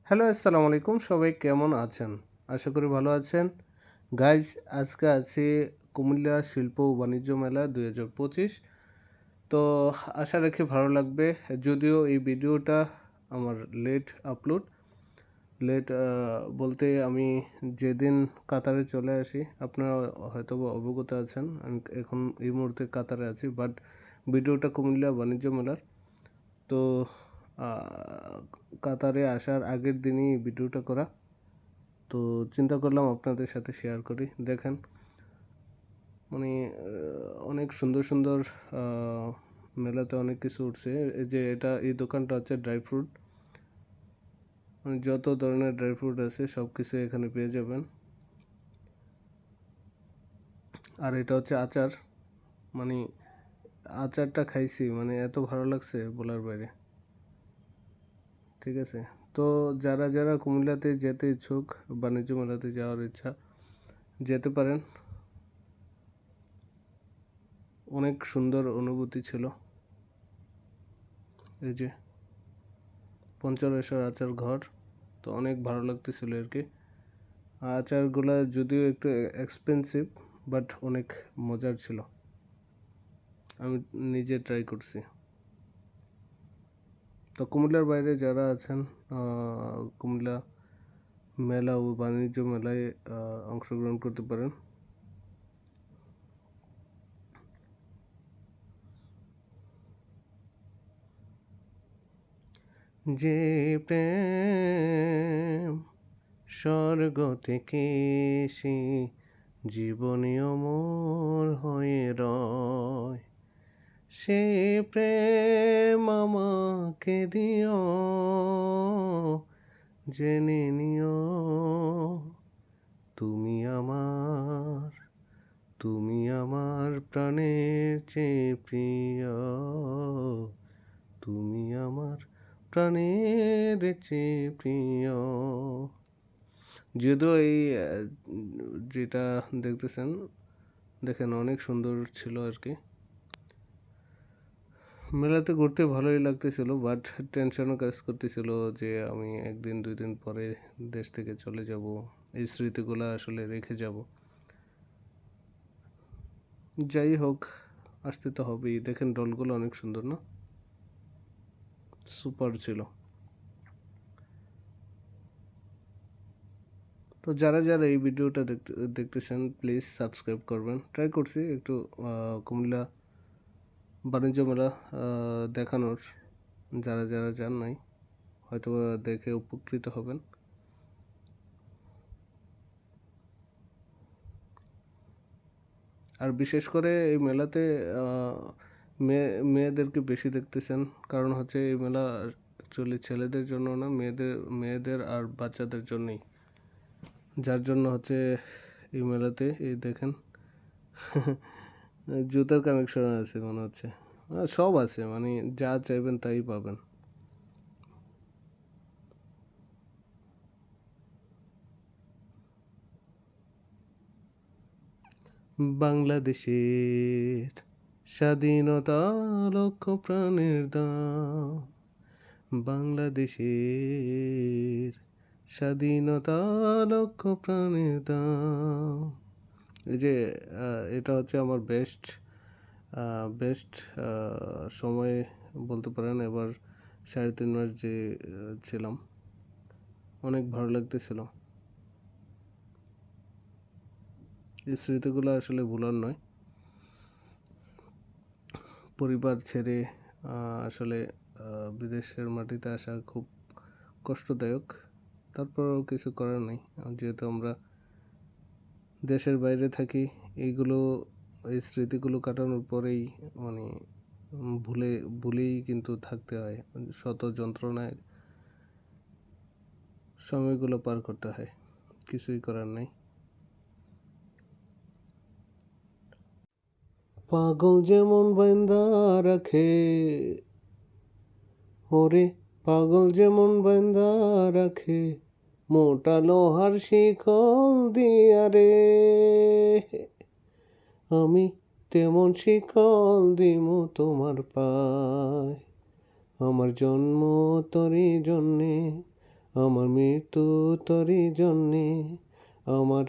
Hello, আসসালামু আলাইকুম। সবাই কেমন আছেন? আশা করি ভালো আছেন। গাইজ, আজকে আছি কুমিল্লা শিল্প ও বাণিজ্য মেলা 2025। তো আশা রাখি ভালো লাগবে। যদিও এই ভিডিওটা আমার আপলোড লেট বলতে আমি যেদিন কাতারে চলে আসি, আপনারা হয়তো বা অবগত আছেন আমি এখন এই মুহূর্তে কাতারে আছি, বাট ভিডিওটা কুমিল্লা বাণিজ্য মেলার। তো কাতারে আসার আগের দিনই ভিডিওটা করা, তো চিন্তা করলাম আপনাদের সাথে শেয়ার করি। দেখেন, মানে অনেক সুন্দর সুন্দর মেলাতে অনেক কিছু উঠছে। এই যে এই দোকানটা হচ্ছে ড্রাই ফ্রুট, মানে যত ধরনের ড্রাই ফ্রুট আছে সব কিছু এখানে পেয়ে যাবেন। আর এটা হচ্ছে আচার, মানে আচারটা খাইছি, মানে এত ভালো লাগছে বলার বাইরে। ঠিক আছে, তো যারা যারা কুমিল্লাতে যেতে ইচ্ছুক, বাণিজ্য মেলাতে যাওয়ার ইচ্ছা, যেতে পারেন। অনেক সুন্দর অনুভূতি ছিল। এই যে পঞ্চরেশ্বর আচার ঘর, তো অনেক ভালো লাগতেছিল আর কি। আচারগুলো যদিও একটু এক্সপেন্সিভ, বাট অনেক মজার ছিল। আমি নিজে ট্রাই করছি। তো কুমিল্লার বাইরে যারা আছেন, কুমিল্লা মেলা ও বাণিজ্য মেলায় অংশগ্রহণ করতে পারেন। যে প্রেম স্বর্গ থেকে সে জীবনী অমর হয়ে রয়, সে প্রেম আমাকে দিও, জেনে নিও তুমি আমার, তুমি আমার প্রাণের চেয়ে প্রিয়, তুমি আমার প্রাণের চেয়ে প্রিয়। যদিও যেটা দেখতেছেন, দেখেন অনেক সুন্দর ছিল আর কি। মেলাতে ঘুরতে ভালোই লাগতেছিল, বাট টেনশনও কাজ করতেছিল যে আমি একদিন 2 দিন পরে দেশ থেকে চলে যাব, এই স্মৃতিগুলো আসলে রেখে যাব। যাই হোক, আসতে তো হবেই। দেখেন ডলগুলো অনেক সুন্দর না? সুপার ছিল। তো যারা যারা এই ভিডিওটা দেখতেছেন, প্লিজ সাবস্ক্রাইব করবেন। ট্রাই করছি একটু কুমিল্লা বাণিজ্য মেলা দেখানোর। যারা যারা যান নাই, হয়তো দেখে উপকৃত হবেন। আর বিশেষ করে এই মেলাতে মেয়েদেরকে বেশি দেখতেছেন, কারণ হচ্ছে এই মেলা অ্যাকচুয়ালি ছেলেদের জন্য না, মেয়েদের আর বাচ্চাদের জন্যই। যার জন্য হচ্ছে এই মেলাতে এই দেখেন জুতার কানেকশন আছে মনে হচ্ছে, সব আছে, মানে যা চাইবেন তাই পাবেন। বাংলাদেশের স্বাধীনতা লক্ষ প্রাণের দাম, বাংলাদেশের স্বাধীনতা লক্ষ প্রাণের দাম। এই যে এটা হচ্ছে আমার বেস্ট বেস্ট সময় বলতে পারেন। এবার 3.5 মাস যে ছিলাম, অনেক ভালো লাগতেছিল। এই স্মৃতিগুলো আসলে ভুলার নয়। পরিবার ছেড়ে আসলে বিদেশের মাটিতে আসা খুব কষ্টদায়ক, তারপরেও কিছু করার নেই। যেহেতু আমরা দেশের বাইরে থাকি, এইগুলো এই স্মৃতিগুলো কাটানোর পরেই, মানে ভুলেই কিন্তু থাকতে হয়, শত যন্ত্রণায় সময়গুলো পার করতে হয়, কিছুই করার নেই। পাগল যেমন বাইন্দা রাখে, ওরে পাগল যেমন বাইন্দা রাখে মোটা লোহার শিকল দিয়া রে, আমি তেমন শিকল দিমু তোমার পায়, আমার জন্ম তোরই জন্যে, আমার মৃত্যু তোরই জন্যে, আমার